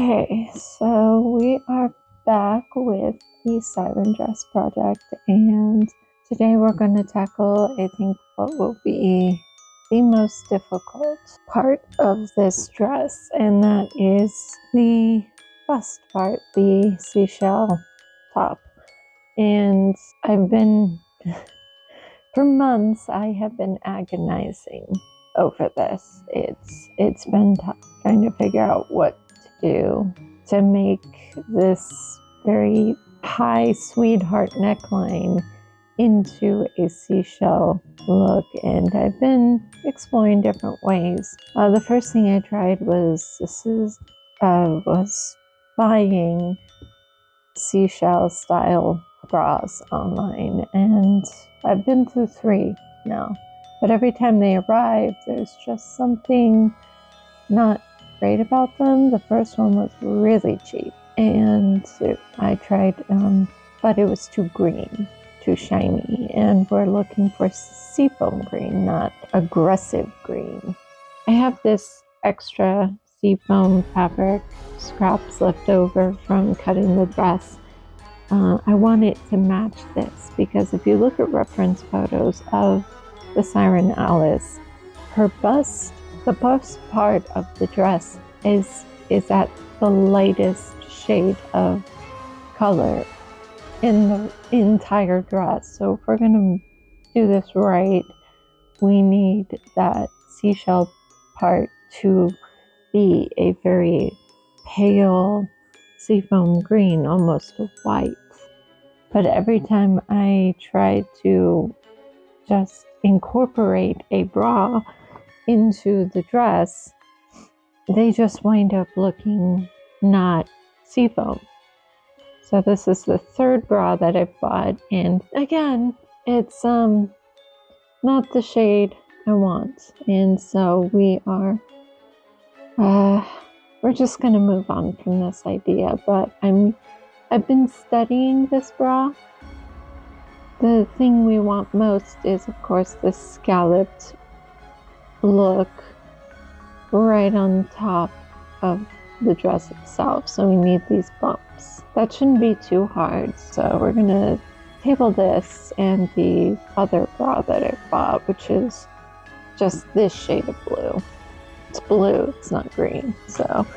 Okay, so we are back with the Siren dress project, and today we're going to tackle, I think, what will be the most difficult part of this dress, and that is the bust part, the seashell top. And for months, I have been agonizing over this. It's been tough trying to figure out what to do to make this very high sweetheart neckline into a seashell look, and I've been exploring different ways. The first thing I tried was buying seashell style bras online, and I've been through 3 now, but every time they arrive there's just something not great about them. The first one was really cheap, and I tried, but it was too green, too shiny, and we're looking for seafoam green, not aggressive green. I have this extra seafoam fabric scraps left over from cutting the dress. I want it to match this, because if you look at reference photos of the Siren Alice, her bust, the bust part of the dress is at the lightest shade of color in the entire dress. So if we're going to do this right, we need that seashell part to be a very pale seafoam green, almost white. But every time I try to just incorporate a bra into the dress, they just wind up looking not seafoam. So this is the 3rd bra that I've bought, and again, it's not the shade I want, and so we're just gonna move on from this idea. But I've been studying this bra. The thing we want most is, of course, the scalloped look right on top of the dress itself. So we need these bumps. That shouldn't be too hard. So we're gonna table this and the other bra that I bought, which is just this shade of blue. It's blue, it's not green. So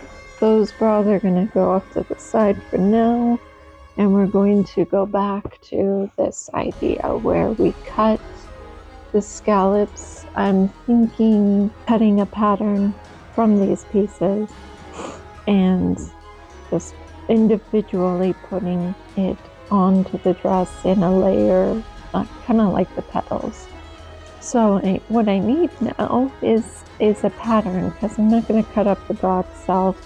those bras are gonna go off to the side for now. And we're going to go back to this idea where we cut the scallops. I'm thinking cutting a pattern from these pieces and just individually putting it onto the dress in a layer, kind of like the petals. So what I need now is a pattern, because I'm not going to cut up the bra itself,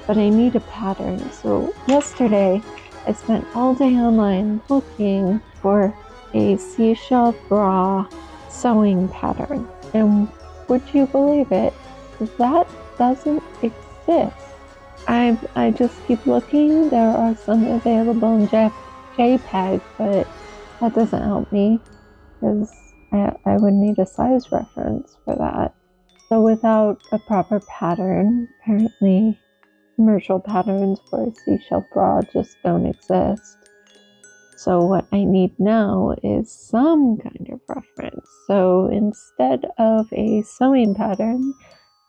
but I need a pattern. So yesterday I spent all day online looking for a seashell bra sewing pattern, and would you believe it, that doesn't exist. I just keep looking. There are some available in JPEG, but that doesn't help me, because I would need a size reference for that. So without a proper pattern, apparently commercial patterns for a seashell bra just don't exist. So what I need now is some kind of reference. So instead of a sewing pattern,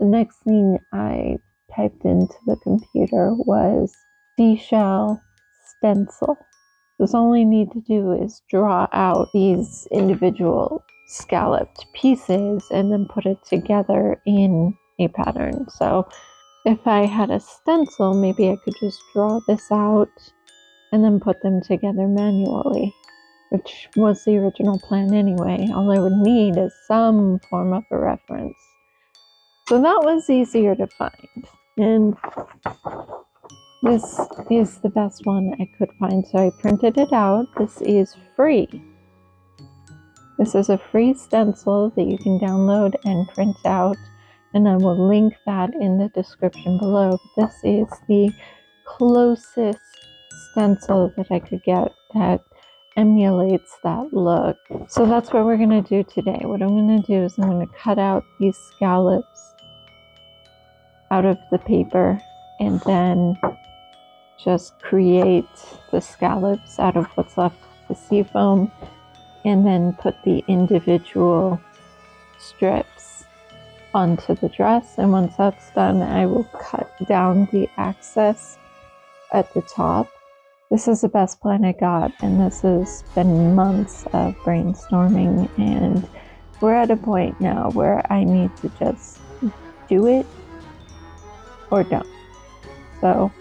the next thing I typed into the computer was seashell stencil. Because all I need to do is draw out these individual scalloped pieces and then put it together in a pattern. So if I had a stencil, maybe I could just draw this out and then put them together manually, which was the original plan anyway. All I would need is some form of a reference. So that was easier to find. And this is the best one I could find. So I printed it out. This is free. This is a free stencil that you can download and print out, and I will link that in the description below. This is the closest stencil that I could get that emulates that look. So that's what we're going to do today. What I'm going to do is I'm going to cut out these scallops out of the paper and then just create the scallops out of what's left of the sea foam, and then put the individual strips onto the dress. And once that's done, I will cut down the excess at the top. This is the best plan I got, and this has been months of brainstorming, and we're at a point now where I need to just do it or don't. So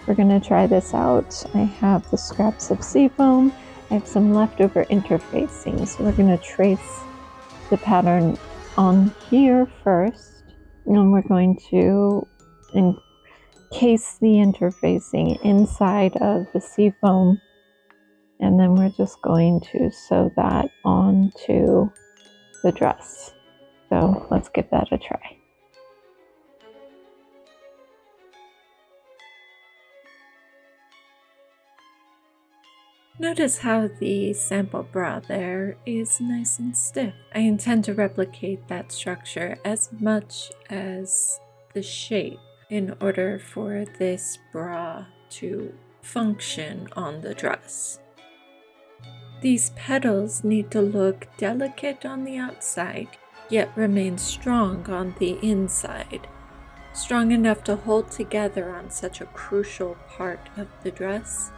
we're gonna try this out. I have the scraps of seafoam. I have some leftover interfacing, so we're gonna trace the pattern on here first, and we're going to encase the interfacing inside of the seafoam, and then we're just going to sew that onto the dress. So let's give that a try. Notice how the sample bra there is nice and stiff. I intend to replicate that structure as much as the shape in order for this bra to function on the dress. These petals need to look delicate on the outside, yet remain strong on the inside. Strong enough to hold together on such a crucial part of the dress.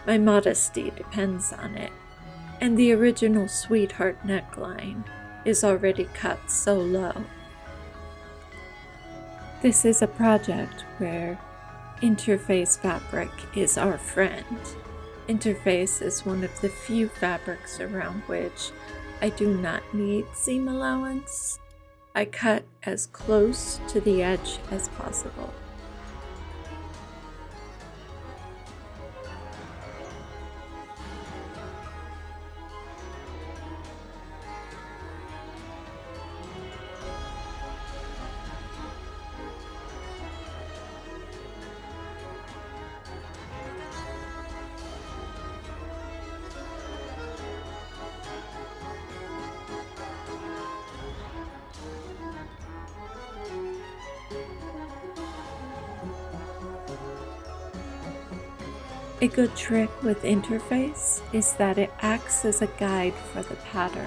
My modesty depends on it, and the original sweetheart neckline is already cut so low. This is a project where interface fabric is our friend. Interface is one of the few fabrics around which I do not need seam allowance. I cut as close to the edge as possible. A good trick with interface is that it acts as a guide for the pattern.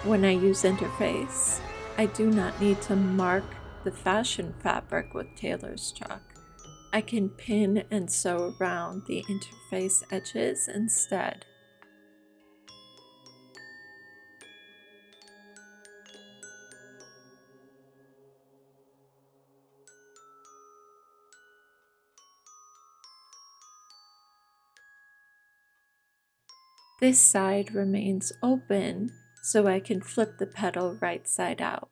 When I use interface, I do not need to mark the fashion fabric with tailor's chalk. I can pin and sew around the interface edges instead. This side remains open, so I can flip the petal right side out.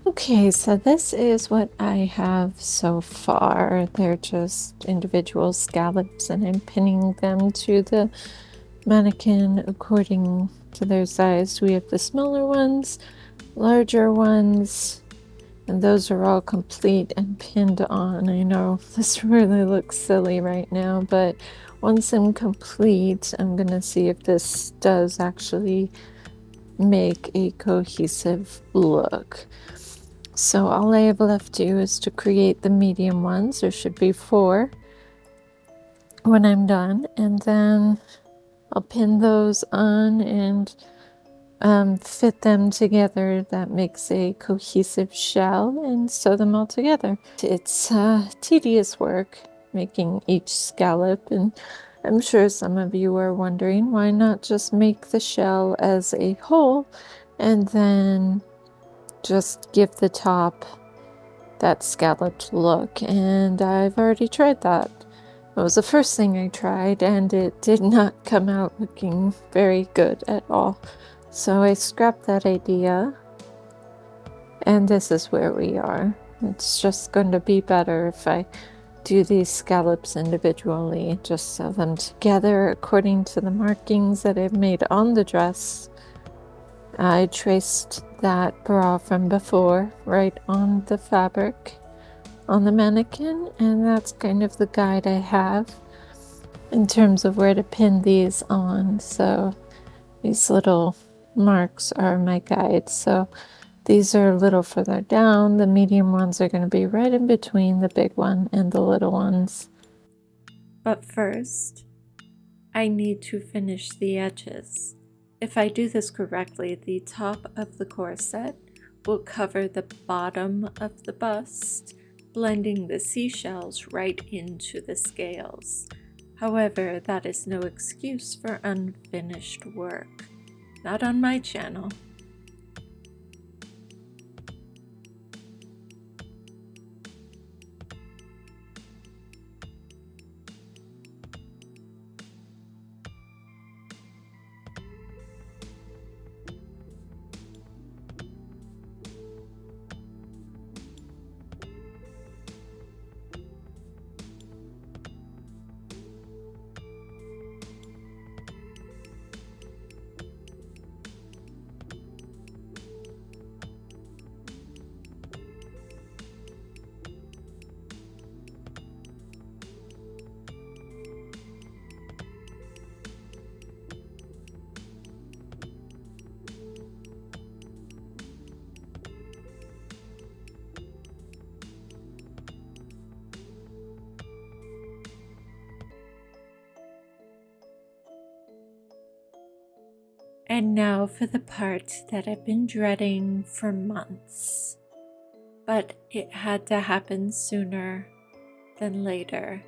Okay, so this is what I have so far. They're just individual scallops, and I'm pinning them to the mannequin according to their size. We have the smaller ones, larger ones, and those are all complete and pinned on. I know this really looks silly right now, but once I'm complete, I'm gonna see if this does actually make a cohesive look. So all I have left to do is to create the medium ones. There should be 4 when I'm done, and then I'll pin those on and fit them together. That makes a cohesive shell, and sew them all together. It's tedious work making each scallop, and I'm sure some of you are wondering, why not just make the shell as a whole and then just give the top that scalloped look, and I've already tried that. It was the first thing I tried, and it did not come out looking very good at all. So I scrapped that idea, and this is where we are. It's just going to be better if I do these scallops individually, just sew them together according to the markings that I've made on the dress. I traced that bra from before right on the fabric on the mannequin, and that's kind of the guide I have in terms of where to pin these on. So these little marks are my guide. So these are a little further down. The medium ones are going to be right in between the big one and the little ones. But first, I need to finish the edges. If I do this correctly, the top of the corset will cover the bottom of the bust, blending the seashells right into the scales. However, that is no excuse for unfinished work. Not on my channel. And now for the part that I've been dreading for months. But it had to happen sooner than later.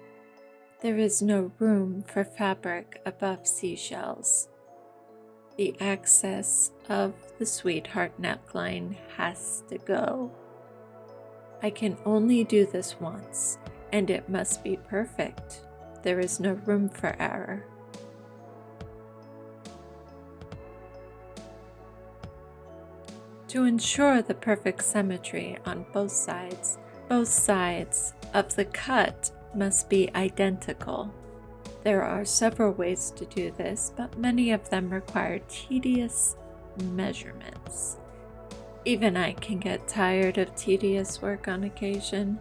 There is no room for fabric above seashells. The excess of the sweetheart neckline has to go. I can only do this once, and it must be perfect. There is no room for error. To ensure the perfect symmetry on both sides of the cut must be identical. There are several ways to do this, but many of them require tedious measurements. Even I can get tired of tedious work on occasion,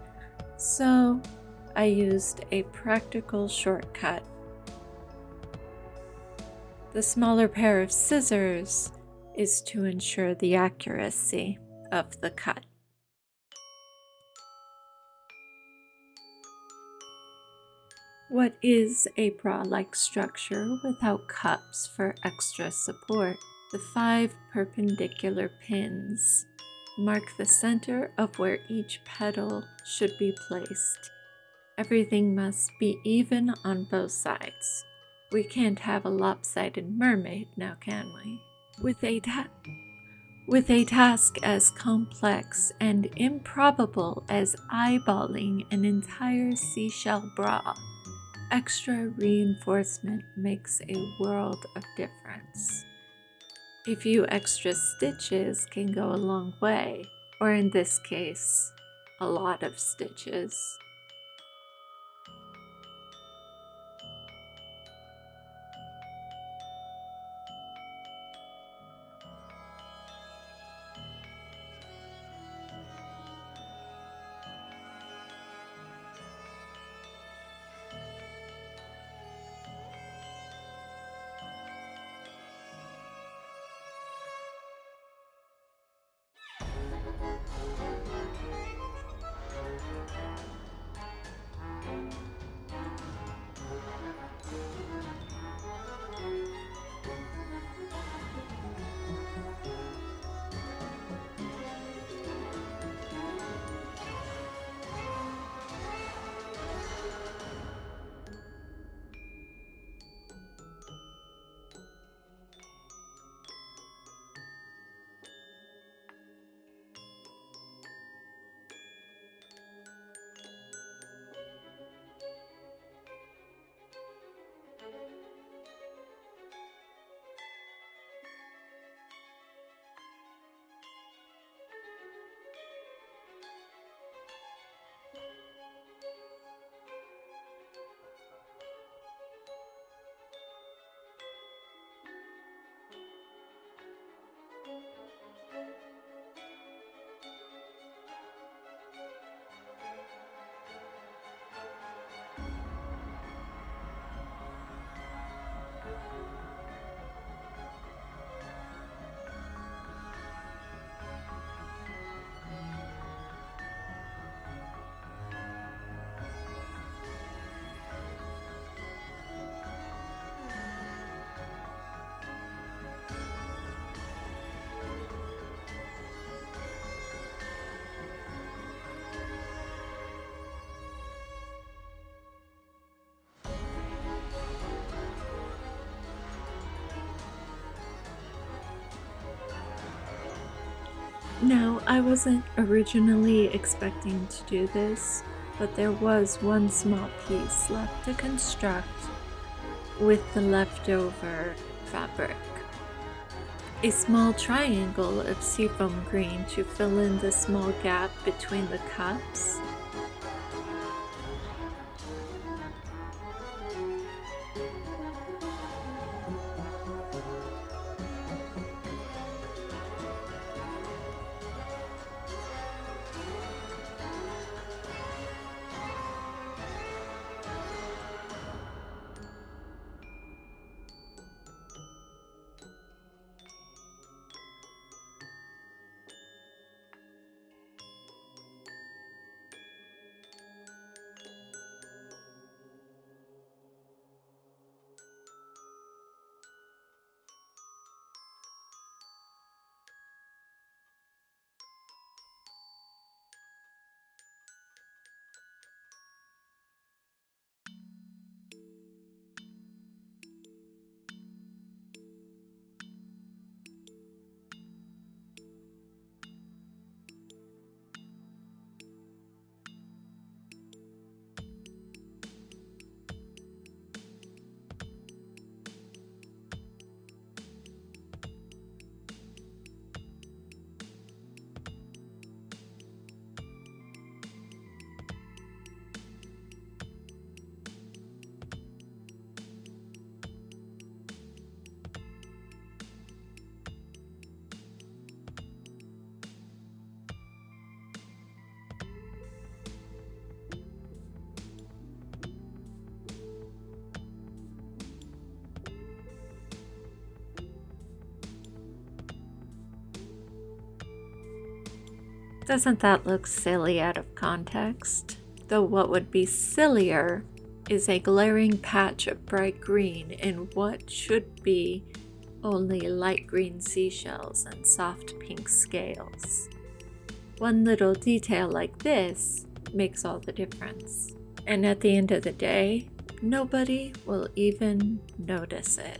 so I used a practical shortcut. The smaller pair of scissors is to ensure the accuracy of the cut. What is a bra-like structure without cups for extra support? The 5 perpendicular pins mark the center of where each petal should be placed. Everything must be even on both sides. We can't have a lopsided mermaid now, can we? With a task as complex and improbable as eyeballing an entire seashell bra, extra reinforcement makes a world of difference. A few extra stitches can go a long way, or in this case, a lot of stitches. I wasn't originally expecting to do this, but there was one small piece left to construct with the leftover fabric. A small triangle of seafoam green to fill in the small gap between the cups. Doesn't that look silly out of context? Though what would be sillier is a glaring patch of bright green in what should be only light green seashells and soft pink scales. One little detail like this makes all the difference. And at the end of the day, nobody will even notice it.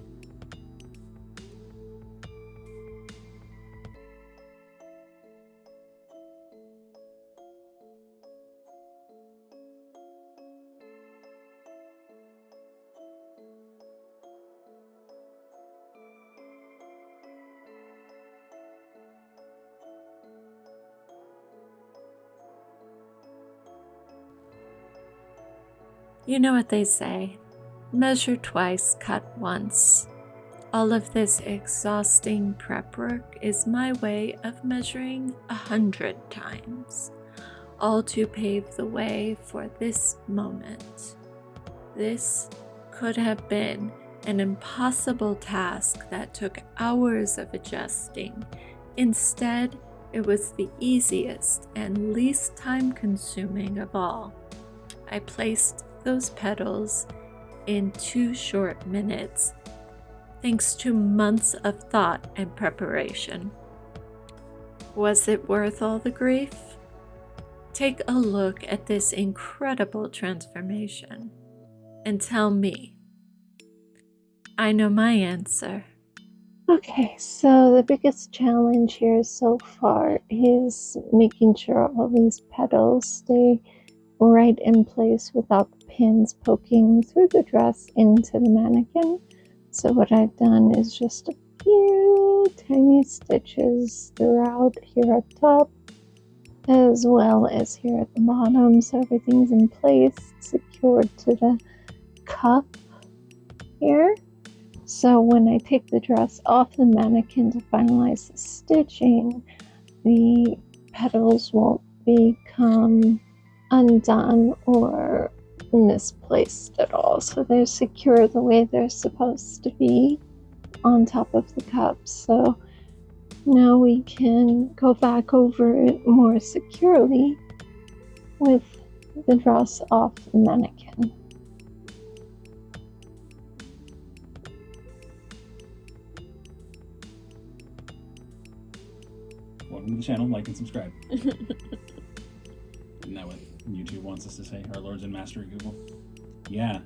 You know what they say, measure twice, cut once. All of this exhausting prep work is my way of measuring 100 times, all to pave the way for this moment. This could have been an impossible task that took hours of adjusting. Instead, it was the easiest and least time-consuming of all. I placed those petals in 2 short minutes, thanks to months of thought and preparation. Was it worth all the grief? Take a look at this incredible transformation and tell me. I know my answer. Okay, so the biggest challenge here so far is making sure all these petals stay right in place without the pins poking through the dress into the mannequin. So what I've done is just a few tiny stitches throughout here up top, as well as here at the bottom, so everything's in place, secured to the cup here. So when I take the dress off the mannequin to finalize the stitching, the petals won't become undone or misplaced at all. So they're secure the way they're supposed to be on top of the cup. So now we can go back over it more securely with the dress off the mannequin. Welcome to the channel, like and subscribe. Isn't that what YouTube wants us to say? Our Lords and Master of Google? Yeah,